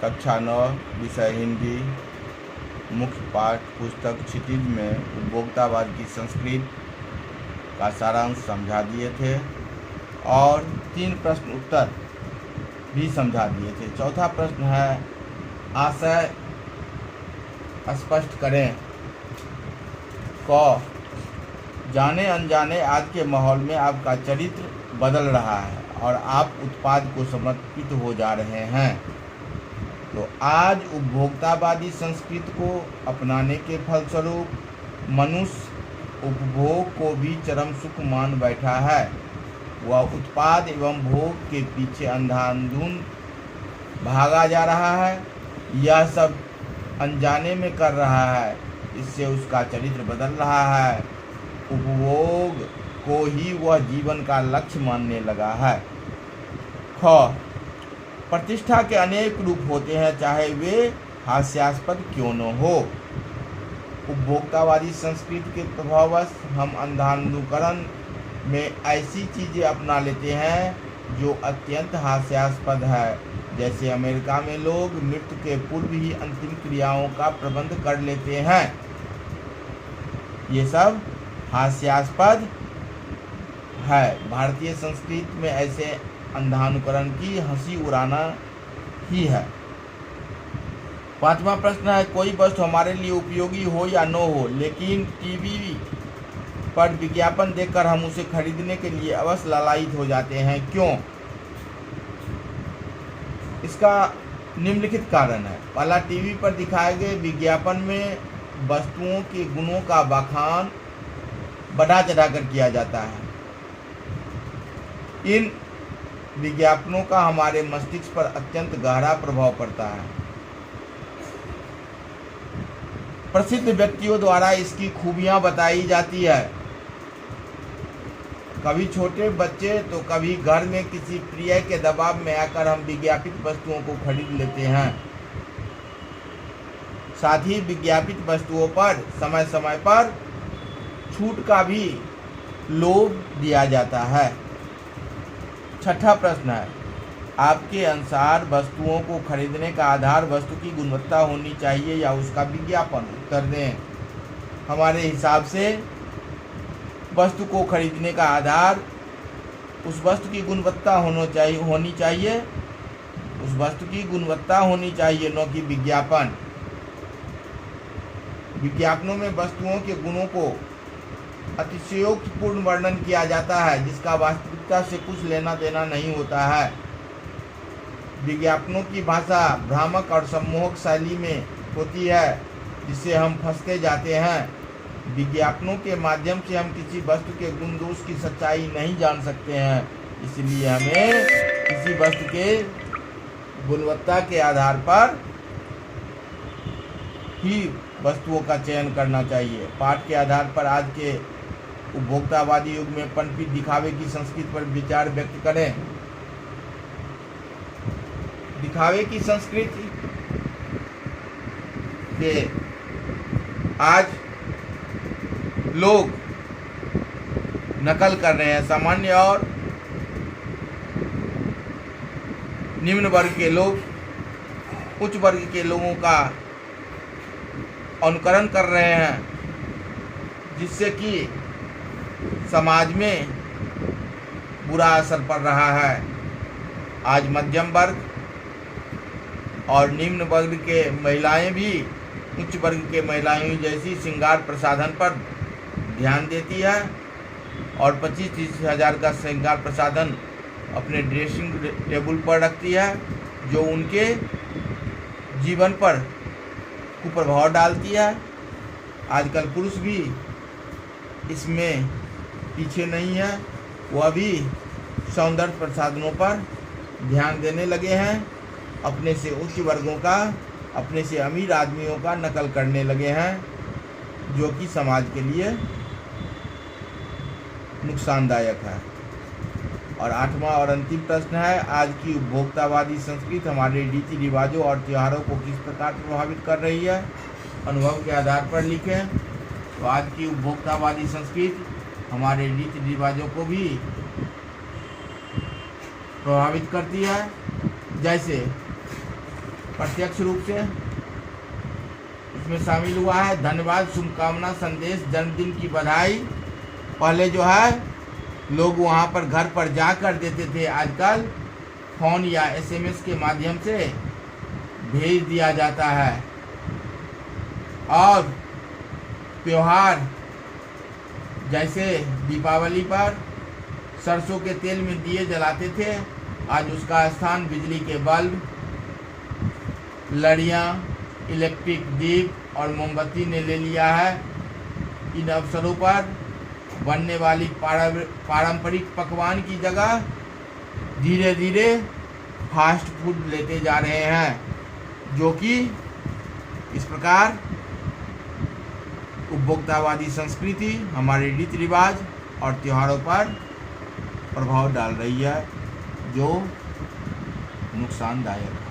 कक्षा 9 विषय हिंदी मुख्य पाठ पुस्तक क्षितिज में उपभोक्तावाद की संस्कृति का सारांश समझा दिए थे और 3 प्रश्न उत्तर भी समझा दिए थे। चौथा प्रश्न है आशय स्पष्ट करें। क जाने अनजाने आज के माहौल में आपका चरित्र बदल रहा है और आप उत्पाद को समर्पित हो जा रहे हैं। तो आज उपभोक्तावादी संस्कृति को अपनाने के फलस्वरूप मनुष्य उपभोग को भी चरम सुख मान बैठा है। वह उत्पाद एवं भोग के पीछे अंधाधुंध भागा जा रहा है। यह सब अनजाने में कर रहा है। इससे उसका चरित्र बदल रहा है। उपभोग को ही वह जीवन का लक्ष्य मानने लगा है। ख प्रतिष्ठा के अनेक रूप होते हैं, चाहे वे हास्यास्पद क्यों न हो। उपभोक्तावादी संस्कृति के प्रभाववश हम अंधानुकरण में ऐसी चीज़ें अपना लेते हैं जो अत्यंत हास्यास्पद है। जैसे अमेरिका में लोग मृत्यु के पूर्व ही अंतिम क्रियाओं का प्रबंध कर लेते हैं। ये सब हास्यास्पद है। भारतीय संस्कृति में ऐसे अंधानुकरण की हंसी उड़ाना ही है। 5वां प्रश्न है कोई वस्तु हमारे लिए उपयोगी हो या न हो, लेकिन टीवी पर विज्ञापन देखकर हम उसे खरीदने के लिए अवश्य लालायित हो जाते हैं, क्यों? इसका निम्नलिखित कारण है। पहला, टीवी पर दिखाए गए विज्ञापन में वस्तुओं के गुणों का बखान बढ़ा चढ़ाकर किया जाता है। इन विज्ञापनों का हमारे मस्तिष्क पर अत्यंत गहरा प्रभाव पड़ता है। प्रसिद्ध व्यक्तियों द्वारा इसकी खूबियां बताई जाती है। कभी छोटे बच्चे तो कभी घर में किसी प्रिय के दबाव में आकर हम विज्ञापित वस्तुओं को खरीद लेते हैं। साथ ही विज्ञापित वस्तुओं पर समय समय पर छूट का भी लोभ दिया जाता है। 6ठा प्रश्न है आपके अनुसार वस्तुओं को खरीदने का आधार वस्तु की गुणवत्ता होनी चाहिए या उसका विज्ञापन? उत्तर दें। हमारे हिसाब से वस्तु को खरीदने का आधार उस वस्तु की गुणवत्ता होनी चाहिए। उस वस्तु की गुणवत्ता होनी चाहिए, न कि विज्ञापन। विज्ञापनों में वस्तुओं के गुणों को अतिशयोक्तिपूर्ण वर्णन किया जाता है, जिसका वास्तविकता से कुछ लेना देना नहीं होता है। विज्ञापनों की भाषा भ्रामक और सम्मोहक शैली में होती है, जिससे हम फंसते जाते हैं। विज्ञापनों के माध्यम से हम किसी वस्तु के गुण दोष की सच्चाई नहीं जान सकते हैं। इसलिए हमें किसी वस्तु के गुणवत्ता के आधार पर ही वस्तुओं का चयन करना चाहिए। पाठ के आधार पर आज के उपभोक्तावादी युग में पनपी दिखावे की संस्कृति पर विचार व्यक्त करें। दिखावे की संस्कृति के आज लोग नकल कर रहे हैं। सामान्य और निम्न वर्ग के लोग उच्च वर्ग के लोगों का अनुकरण कर रहे हैं, जिससे कि समाज में बुरा असर पड़ रहा है। आज मध्यम वर्ग और निम्न वर्ग के महिलाएं भी उच्च वर्ग के महिलाएं जैसी श्रृंगार प्रसाधन पर ध्यान देती है और 25-30 हज़ार का श्रृंगार प्रसाधन अपने ड्रेसिंग टेबल पर रखती है, जो उनके जीवन पर कुप्रभाव डालती है। आजकल पुरुष भी इसमें पीछे नहीं है। वह भी सौंदर्य प्रसाधनों पर ध्यान देने लगे हैं। अपने से उच्च वर्गों का, अपने से अमीर आदमियों का नकल करने लगे हैं, जो कि समाज के लिए नुकसानदायक है। और 8वां और अंतिम प्रश्न है आज की उपभोक्तावादी संस्कृति हमारे रीति रिवाजों और त्योहारों को किस प्रकार प्रभावित कर रही है? अनुभव के आधार पर लिखें। तो आज की उपभोक्तावादी संस्कृति हमारे रीति रिवाजों को भी प्रभावित करती है। जैसे प्रत्यक्ष रूप से इसमें शामिल हुआ है। धन्यवाद, शुभकामना, संदेश, जन्मदिन की बधाई पहले जो है लोग वहाँ पर घर पर जा कर देते थे, आजकल फ़ोन या SMS के माध्यम से भेज दिया जाता है। और त्योहार जैसे दीपावली पर सरसों के तेल में दिए जलाते थे, आज उसका स्थान बिजली के बल्ब, लड़ियाँ, इलेक्ट्रिक दीप और मोमबत्ती ने ले लिया है। इन अवसरों पर बनने वाली पारंपरिक पकवान की जगह धीरे धीरे फास्ट फूड लेते जा रहे हैं, जो कि इस प्रकार उपभोक्तावादी संस्कृति हमारे रीति रिवाज और त्योहारों पर प्रभाव डाल रही है, जो नुकसानदायक है।